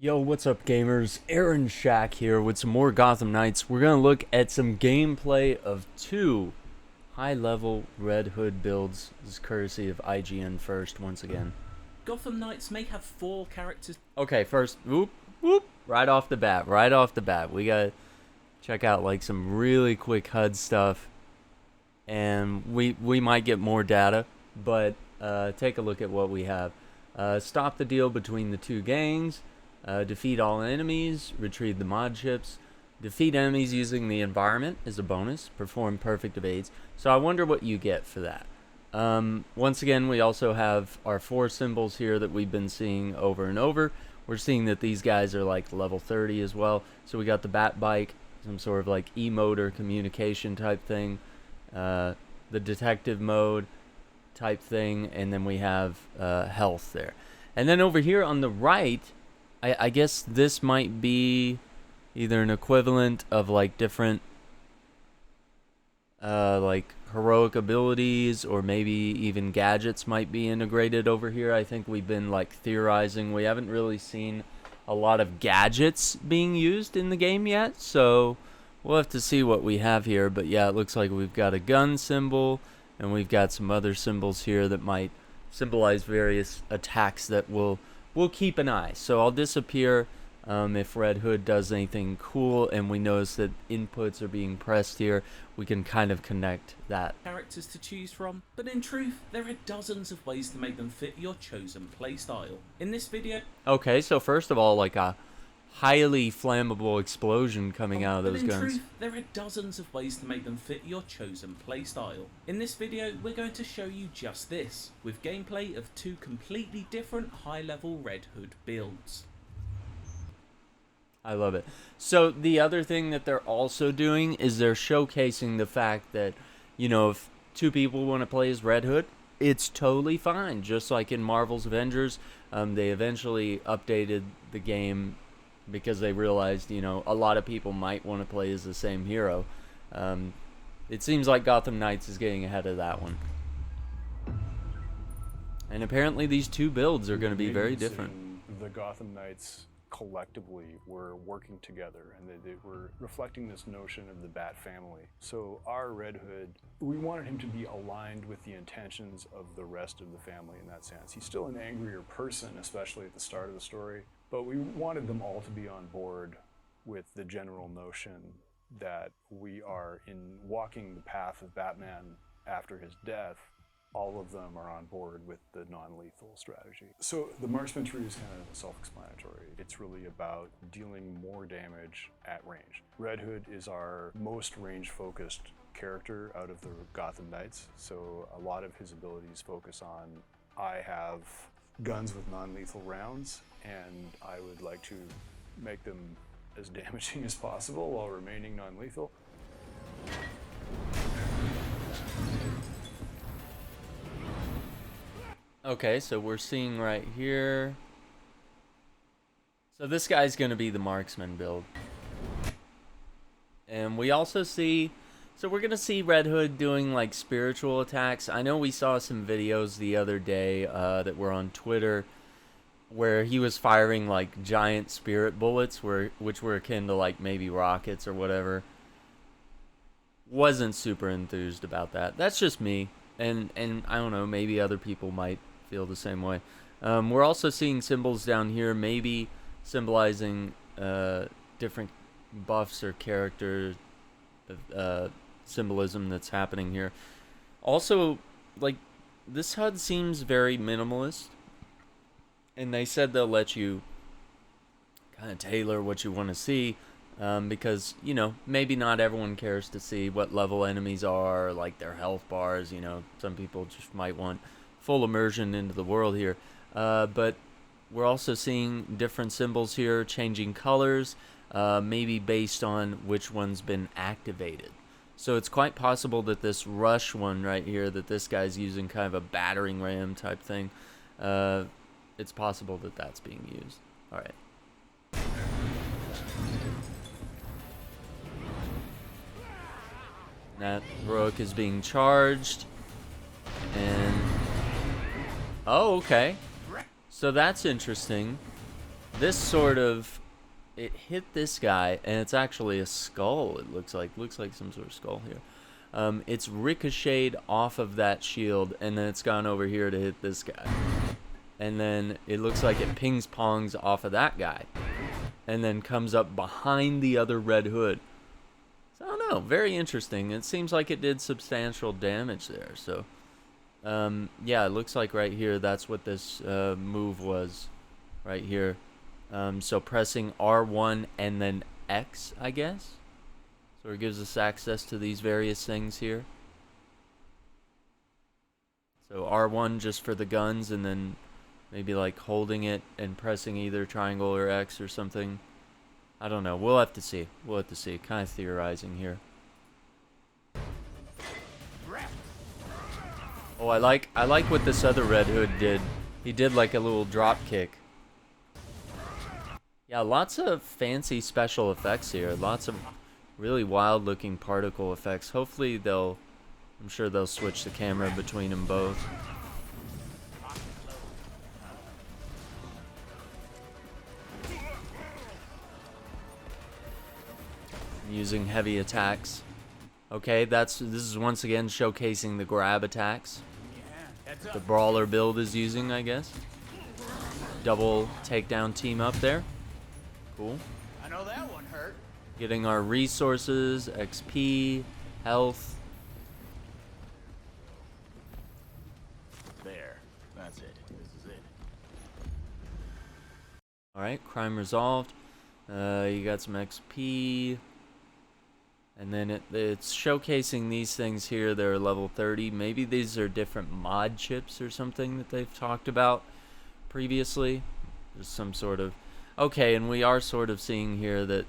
Yo, what's up gamers? Aaron Shack here with some more Gotham Knights. We're going to look at some gameplay of two high-level Red Hood builds. This is courtesy of IGN first, once again. Gotham Knights may have 4 characters. Okay, first, whoop, right off the bat, we got to check out like some really quick HUD stuff. And we might get more data, but take a look at what we have. Stop the deal between the two gangs. Defeat all enemies, retrieve the mod chips, defeat enemies using the environment is a bonus, perform perfect evades. So I wonder what you get for that. Once again, we also have our 4 symbols here that we've been seeing over and over. We're seeing that these guys are like level 30 as well. So we got the bat bike, some sort of like e-motor communication type thing, the detective mode type thing, and then we have health there. And then over here on the right, I guess this might be either an equivalent of like different like heroic abilities, or maybe even gadgets might be integrated over here. I think we've been like theorizing. We haven't really seen a lot of gadgets being used in the game yet, so we'll have to see what we have here. But yeah, it looks like we've got a gun symbol, and we've got some other symbols here that might symbolize various attacks that we'll keep an eye. So I'll disappear if Red Hood does anything cool, and we notice that inputs are being pressed here. We can kind of connect that. Characters to choose from, but in truth, there are dozens of ways to make them fit your chosen playstyle. In this video... Okay, so first of all, like a highly flammable explosion coming out of those guns. Truth, there are dozens of ways to make them fit your chosen playstyle. In this video, we're going to show you just this, with gameplay of 2 completely different high-level Red Hood builds. I love it. So the other thing that they're also doing is they're showcasing the fact that, you know, if 2 people want to play as Red Hood, it's totally fine. Just like in Marvel's Avengers, they eventually updated the game because they realized, you know, a lot of people might want to play as the same hero. It seems like Gotham Knights is getting ahead of that one. And apparently these 2 builds are going to be very different. The Gotham Knights collectively were working together, and they were reflecting this notion of the Bat family. So our Red Hood, we wanted him to be aligned with the intentions of the rest of the family in that sense. He's still an angrier person, especially at the start of the story, but we wanted them all to be on board with the general notion that we are in walking the path of Batman after his death. All of them are on board with the non-lethal strategy. So the Marksman Tree is kind of self-explanatory. It's really about dealing more damage at range. Red Hood is our most range-focused character out of the Gotham Knights, so a lot of his abilities focus on, I have guns with non-lethal rounds, and I would like to make them as damaging as possible while remaining non-lethal. Okay, so we're seeing right here. So this guy's going to be the Marksman build. And we also see... So we're going to see Red Hood doing like spiritual attacks. I know we saw some videos the other day that were on Twitter where he was firing like giant spirit bullets which were akin to like maybe rockets or whatever. Wasn't super enthused about that. That's just me. And I don't know, maybe other people might feel the same way. We're also seeing symbols down here, maybe symbolizing different buffs or character symbolism that's happening here. Also, like, this HUD seems very minimalist, and they said they'll let you kind of tailor what you want to see, because, you know, maybe not everyone cares to see what level enemies are, like their health bars. You know, some people just might want full immersion into the world here, but we're also seeing different symbols here changing colors, maybe based on which one's been activated. So it's quite possible that this rush one right here, that this guy's using kind of a battering ram type thing, it's possible that that's being used. All right. That heroic is being charged, and oh, okay. So that's interesting. this sort of, it hit this guy, and it's actually a skull. It looks like some sort of skull here. It's ricocheted off of that shield, and then it's gone over here to hit this guy. And then it looks like it pings pongs off of that guy, and then comes up behind the other Red Hood. So I don't know, very interesting. It seems like it did substantial damage there. So yeah, it looks like right here that's what this move was, right here. So pressing R1 and then X, I guess. So it gives us access to these various things here. So R1 just for the guns, and then maybe like holding it and pressing either triangle or X or something. I don't know. We'll have to see. We'll have to see. Kind of theorizing here. Oh, I like what this other Red Hood did. He did like a little drop kick. Yeah, lots of fancy special effects here. Lots of really wild looking particle effects. Hopefully I'm sure they'll switch the camera between them both. Using heavy attacks. Okay, this is once again showcasing the grab attacks. The Brawler build is using, I guess. Double takedown team up there. Cool. I know that one hurt. Getting our resources, XP, health. There. That's it. This is it. Alright, crime resolved. You got some XP. And then it's showcasing these things here. They're level 30. Maybe these are different mod chips or something that they've talked about previously. There's some sort of... Okay, and we are sort of seeing here that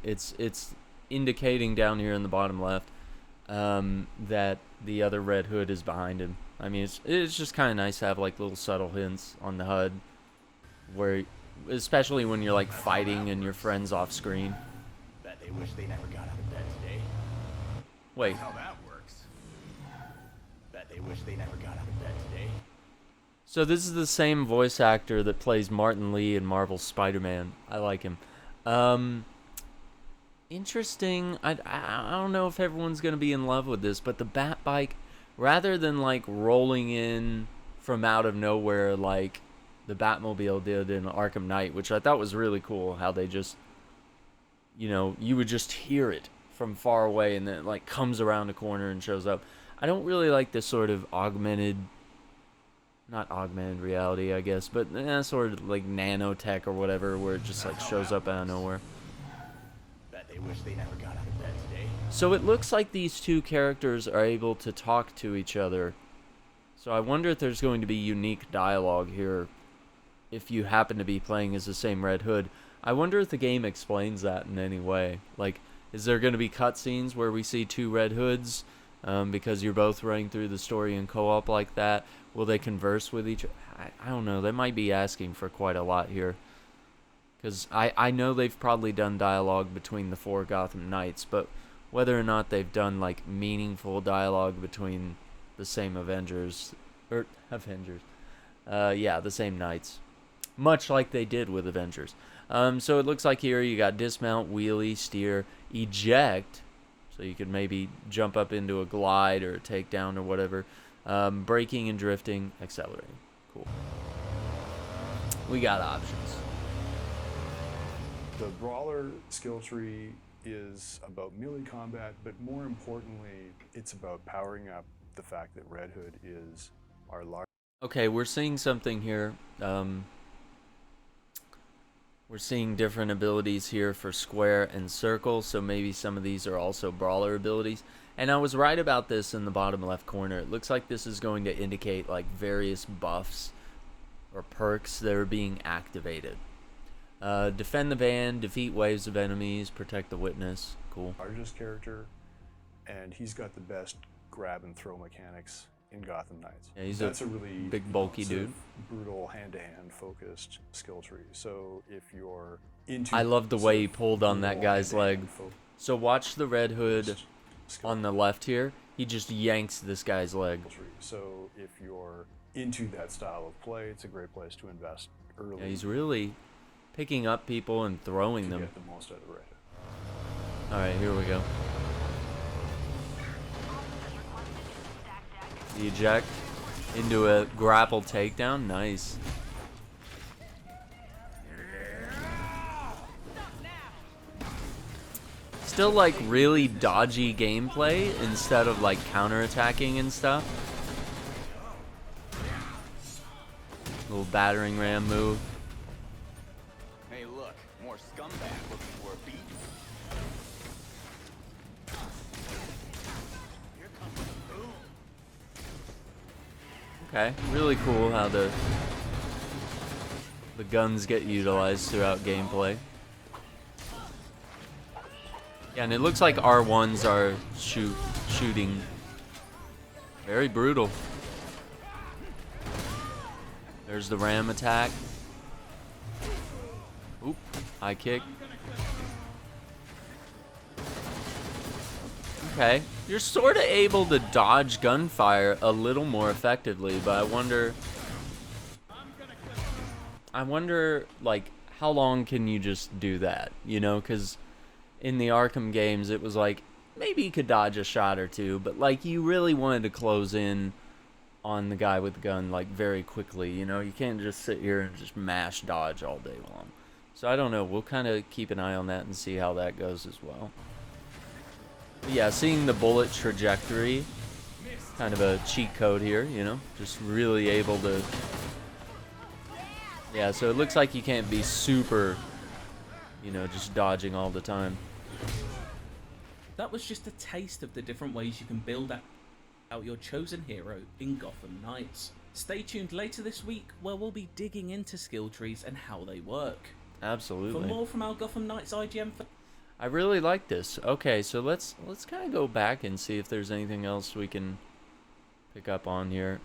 it's indicating down here in the bottom left that the other Red Hood is behind him. I mean, it's just kind of nice to have like little subtle hints on the HUD, where especially when you're like fighting and your friend's off screen. Bet they wish they never got out of bed today. Wait. That's how that works. Bet they wish they never got out of bed today. So this is the same voice actor that plays Martin Lee in Marvel's Spider-Man. I like him. Interesting. I don't know if everyone's going to be in love with this, but the Bat Bike, rather than like rolling in from out of nowhere like the Batmobile did in Arkham Knight, which I thought was really cool, how they just, you know, you would just hear it from far away and then it like comes around a corner and shows up. I don't really like this sort of not augmented reality, I guess, but sort of like nanotech or whatever, where it just like shows up out of nowhere. Bet they wish they never got out of bed today. So it looks like these two characters are able to talk to each other. So I wonder if there's going to be unique dialogue here if you happen to be playing as the same Red Hood. I wonder if the game explains that in any way. Like, is there going to be cutscenes where we see two Red Hoods because you're both running through the story in co-op like that? Will they converse with each other? I don't know. They might be asking for quite a lot here. Because I know they've probably done dialogue between the 4 Gotham Knights, but whether or not they've done like meaningful dialogue between the same Avengers, yeah, the same Knights, much like they did with Avengers. So it looks like here you got dismount, wheelie, steer, eject, so you could maybe jump up into a glide or a takedown or whatever. Braking and drifting, accelerating. Cool. We got options. The Brawler skill tree is about melee combat, but more importantly, it's about powering up the fact that Red Hood is our large... Okay, we're seeing something here. We're seeing different abilities here for square and circle, so maybe some of these are also Brawler abilities. And I was right about this in the bottom left corner. It looks like this is going to indicate like various buffs or perks that are being activated. Defend the van, defeat waves of enemies, protect the witness. Cool. Largest character, and he's got the best grab and throw mechanics in Gotham Knights. Yeah, That's a really big bulky sort dude. of brutal hand-to-hand focused skill tree. So if you're into... I love the way he pulled on that guy's leg. hand-to-hand So watch the Red Hood skill on the left here. He just yanks this guy's leg. tree. So if you're into that style of play, it's a great place to invest early. Yeah, he's really picking up people and throwing to them. get the most out of Red Hood. Alright, here we go. Eject into a grapple takedown. Nice. Still like really dodgy gameplay instead of like counterattacking and stuff. Little battering ram move. Hey, look, more scumbag looking for a beat. Here comes the boom. Okay, really cool how the guns get utilized throughout gameplay. Yeah, and it looks like R1s are shooting. Very brutal. There's the ram attack. Oop, high kick. Okay, you're sort of able to dodge gunfire a little more effectively, but I wonder, like, how long can you just do that, you know? Because in the Arkham games, it was like, maybe you could dodge a shot or two, but, like, you really wanted to close in on the guy with the gun, like, very quickly, you know? You can't just sit here and just mash dodge all day long. So I don't know, we'll kind of keep an eye on that and see how that goes as well. But yeah, seeing the bullet trajectory, kind of a cheat code here, you know? Just really able to... Yeah, so it looks like you can't be super, you know, just dodging all the time. That was just a taste of the different ways you can build out your chosen hero in Gotham Knights. Stay tuned later this week where we'll be digging into skill trees and how they work. Absolutely. For more from our Gotham Knights IGM... I really like this. Okay, so let's kind of go back and see if there's anything else we can pick up on here.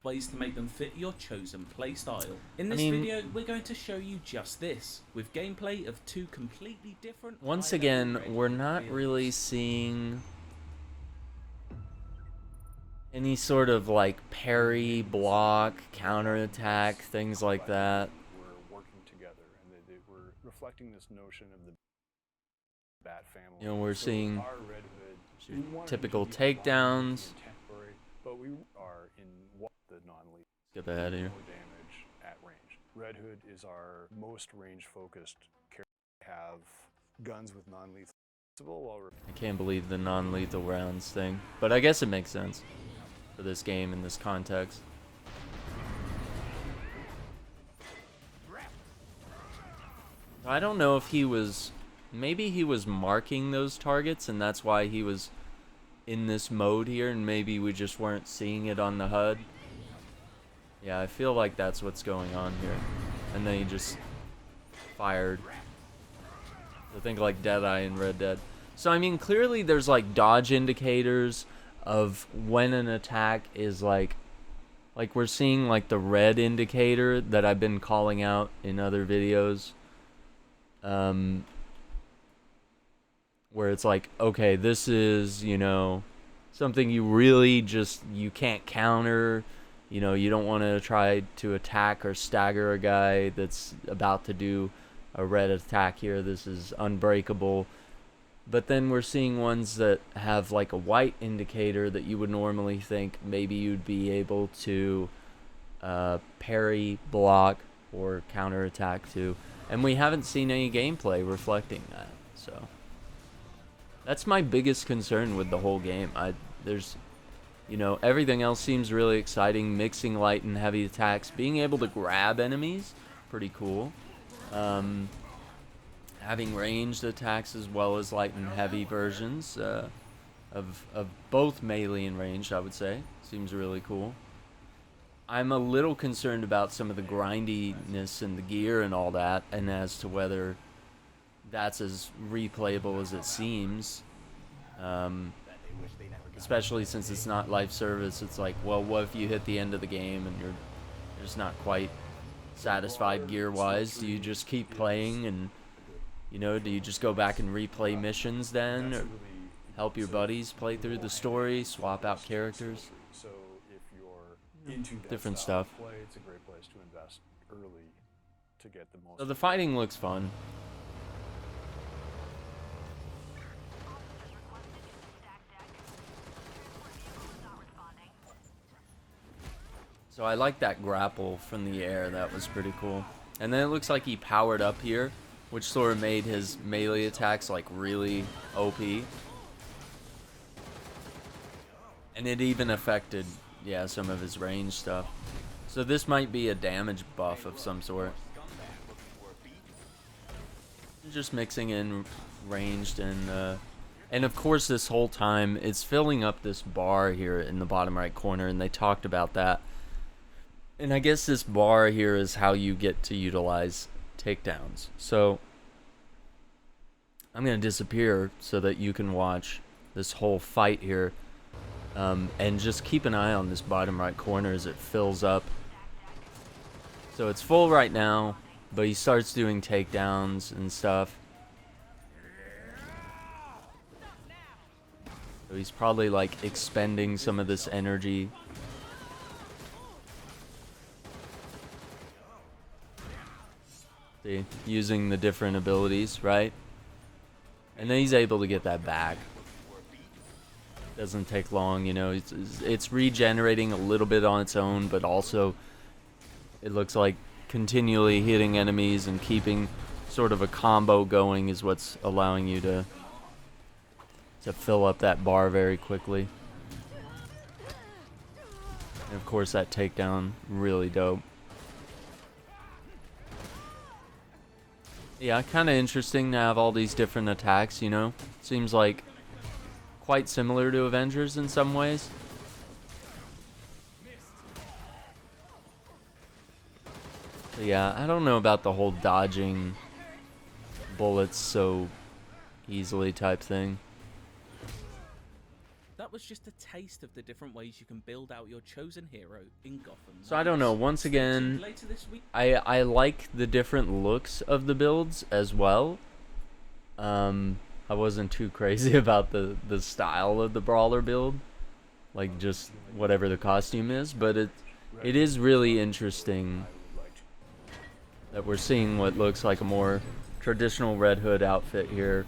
Ways to make them fit your chosen playstyle. In this video, we're going to show you just this, with gameplay of two completely different... Once again, we're not really seeing any sort of like parry, block, counterattack, things like that. We're working together, and they were reflecting this notion of the Bat family. You know, we're So seeing our Red Hood, we wanted typical to be aligned with the takedowns. intent, but we are in what the non-lethal. Get the head here. No damage at range. Red Hood is our most range-focused character. Have guns with non-lethal. I can't believe the non-lethal rounds thing, but I guess it makes sense for this game in this context. I don't know if he was... Maybe he was marking those targets, and that's why he was in this mode here, and maybe we just weren't seeing it on the HUD. Yeah, I feel like that's what's going on here. And then he just fired. I think like Deadeye in Red Dead. So, I mean, clearly there's like dodge indicators of when an attack is like we're seeing like the red indicator that I've been calling out in other videos. Where it's like, okay, this is, you know, something you really just, you can't counter. You know, you don't want to try to attack or stagger a guy that's about to do a red attack here. This is unbreakable. But then we're seeing ones that have like a white indicator that you would normally think maybe you'd be able to parry, block, or counterattack to. And we haven't seen any gameplay reflecting that. So that's my biggest concern with the whole game. There's, you know, everything else seems really exciting. Mixing light and heavy attacks, being able to grab enemies, pretty cool. Having ranged attacks as well as light and heavy versions of both melee and ranged, I would say, seems really cool. I'm a little concerned about some of the grindiness in the gear and all that, and as to whether that's as replayable as it seems. Especially since it's not life service. It's like, well, what if you hit the end of the game and you're just not quite satisfied gear-wise? Do you just keep playing and, you know, do you just go back and replay missions then? Or help your buddies play through the story, swap out characters? So if you're into that different style stuff. of play, it's a great place to invest early to get the most. So the fighting looks fun. So I like that grapple from the air. That was pretty cool. And then it looks like he powered up here, which sort of made his melee attacks like really OP. And it even affected, yeah, some of his range stuff. So this might be a damage buff of some sort. Just mixing in ranged and of course this whole time it's filling up this bar here in the bottom right corner, and they talked about that. And I guess this bar here is how you get to utilize takedowns. So I'm going to disappear so that you can watch this whole fight here. And just keep an eye on this bottom right corner as it fills up. So it's full right now, but he starts doing takedowns and stuff. So he's probably like expending some of this energy. See, using the different abilities, right? And then he's able to get that back. Doesn't take long, you know. It's regenerating a little bit on its own, but also it looks like continually hitting enemies and keeping sort of a combo going is what's allowing you to fill up that bar very quickly. And of course that takedown, really dope. Yeah, kind of interesting to have all these different attacks, you know. Seems like quite similar to Avengers in some ways. But yeah, I don't know about the whole dodging bullets so easily type thing. That was just a taste of the different ways you can build out your chosen hero in Gotham Knights. So I don't know, once again, Later this week. I like the different looks of the builds as well. I wasn't too crazy about the style of the Brawler build, like just whatever the costume is, but it is really interesting that we're seeing what looks like a more traditional Red Hood outfit here,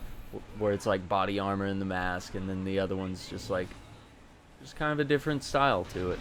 where it's like body armor and the mask, and then the other one's just like kind of a different style to it.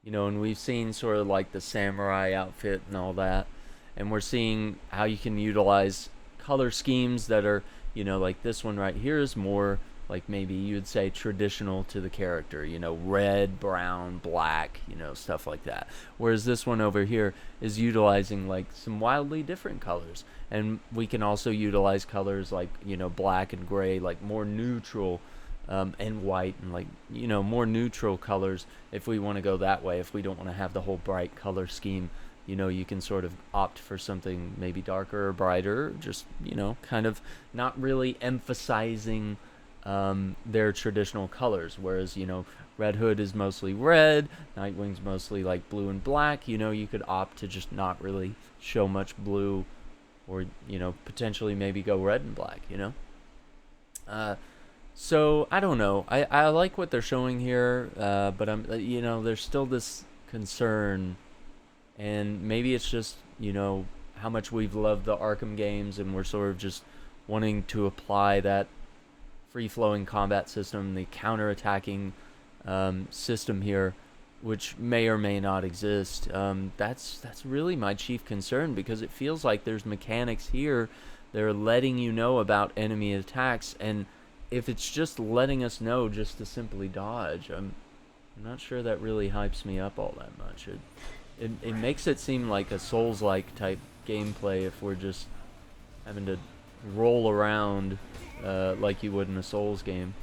You know, and we've seen sort of like the samurai outfit and all that, and we're seeing how you can utilize color schemes that are, you know, like this one right here is more like maybe you'd say traditional to the character, you know, red, brown, black, you know, stuff like that. Whereas this one over here is utilizing like some wildly different colors. And we can also utilize colors like, you know, black and gray, like more neutral, and white, and like, you know, more neutral colors if we want to go that way. If we don't want to have the whole bright color scheme, you know, you can sort of opt for something maybe darker or brighter, just, you know, kind of not really emphasizing their traditional colors. Whereas, you know, Red Hood is mostly red, Nightwing's mostly like blue and black. You know, you could opt to just not really show much blue, or, you know, potentially maybe go red and black, you know. So I don't know, I like what they're showing here, but I'm, you know, there's still this concern, and maybe it's just, you know, how much we've loved the Arkham games, and we're sort of just wanting to apply that free-flowing combat system, the counter-attacking system here, which may or may not exist. That's really my chief concern, because it feels like there's mechanics here that are letting you know about enemy attacks, and if it's just letting us know just to simply dodge, I'm not sure that really hypes me up all that much. It makes it seem like a Souls-like type gameplay if we're just having to roll around like you would in a Souls game.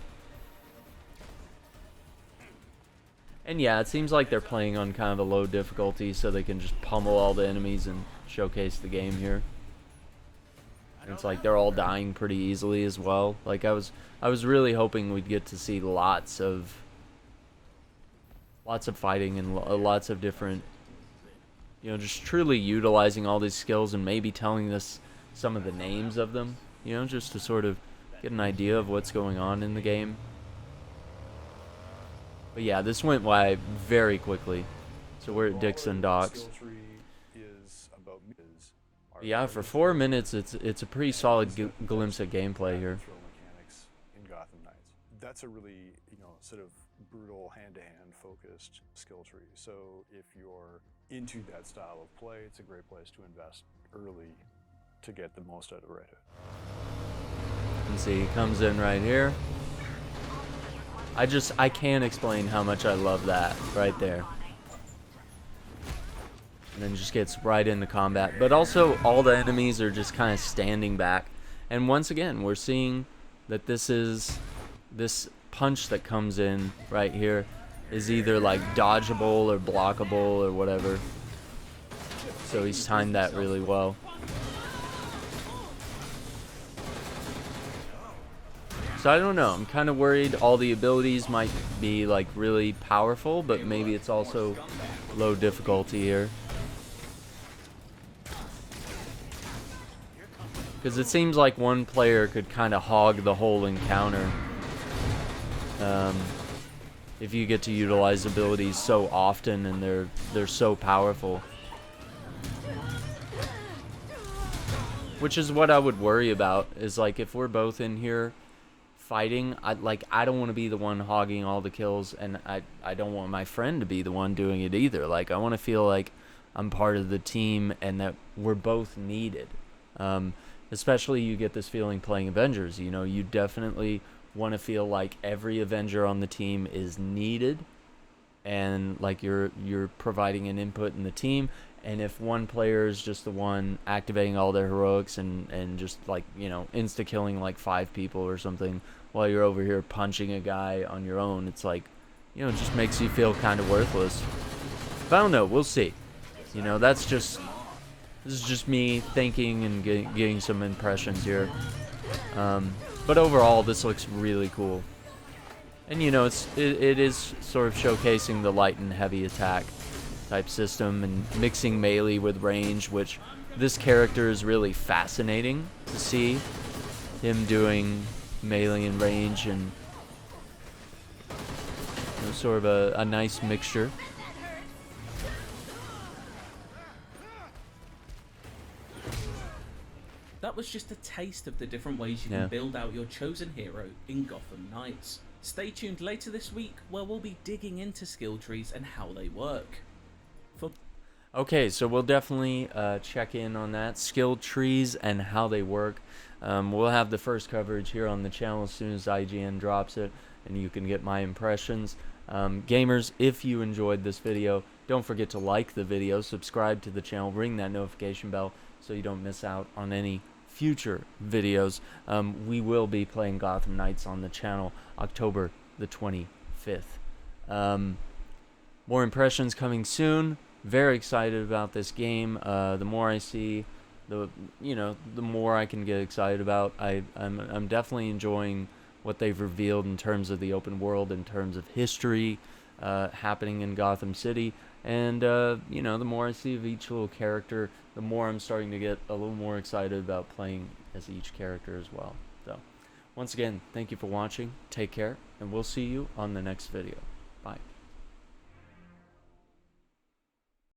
And yeah, it seems like they're playing on kind of a low difficulty so they can just pummel all the enemies and showcase the game here. And it's like they're all dying pretty easily as well. Like I was really hoping we'd get to see lots of fighting and lots of different, you know, just truly utilizing all these skills and maybe telling us some of the names of them, you know, just to sort of get an idea of what's going on in the game. But yeah, this went by very quickly. So we're at Dixon Docks. Skill tree is about Yeah, for 4 minutes, it's a pretty solid glimpse at gameplay here. throw mechanics in Gotham Knights. That's a really, sort of brutal hand-to-hand focused skill tree. So if you're into that style of play, it's a great place to invest early to get the most out of Red Hood. You can see he comes in right here. I can't explain how much I love that right there. And then just gets right into combat. But also, all the enemies are just kind of standing back. And once again, we're seeing that this punch that comes in right here is either like dodgeable or blockable or whatever. So he's timed that really well. So I don't know, I'm kind of worried all the abilities might be like really powerful, but maybe it's also low difficulty here. Because it seems like one player could kind of hog the whole encounter. If you get to utilize abilities so often and they're so powerful. Which is what I would worry about, is like if we're both in here fighting, I don't want to be the one hogging all the kills, and I don't want my friend to be the one doing it either. Like, I want to feel like I'm part of the team and that we're both needed. Especially you get this feeling playing Avengers, you definitely want to feel like every Avenger on the team is needed and like you're providing an input in the team. And if one player is just the one activating all their heroics and just like, insta-killing like 5 people or something while you're over here punching a guy on your own, it's like, it just makes you feel kind of worthless. But I don't know, we'll see. This is just me thinking and getting some impressions here. But overall, this looks really cool. And it is sort of showcasing the light and heavy attack type system and mixing melee with range, which this character is really fascinating to see him doing melee and range, and sort of a nice mixture. That was just a taste of the different ways you can build out your chosen hero in Gotham Knights. Stay tuned later this week where we'll be digging into skill trees and how they work. Okay, so we'll definitely check in on that, skill trees and how they work. We'll have the first coverage here on the channel as soon as IGN drops it, and you can get my impressions. Gamers, if you enjoyed this video, don't forget to like the video, subscribe to the channel, ring that notification bell so you don't miss out on any future videos. We will be playing Gotham Knights on the channel October the 25th. More impressions coming soon. Very excited about this game. The more I see, the more I can get excited about. I'm definitely enjoying what they've revealed in terms of the open world, in terms of history happening in Gotham City, and the more I see of each little character, the more I'm starting to get a little more excited about playing as each character as well. So, once again, thank you for watching. Take care, and we'll see you on the next video.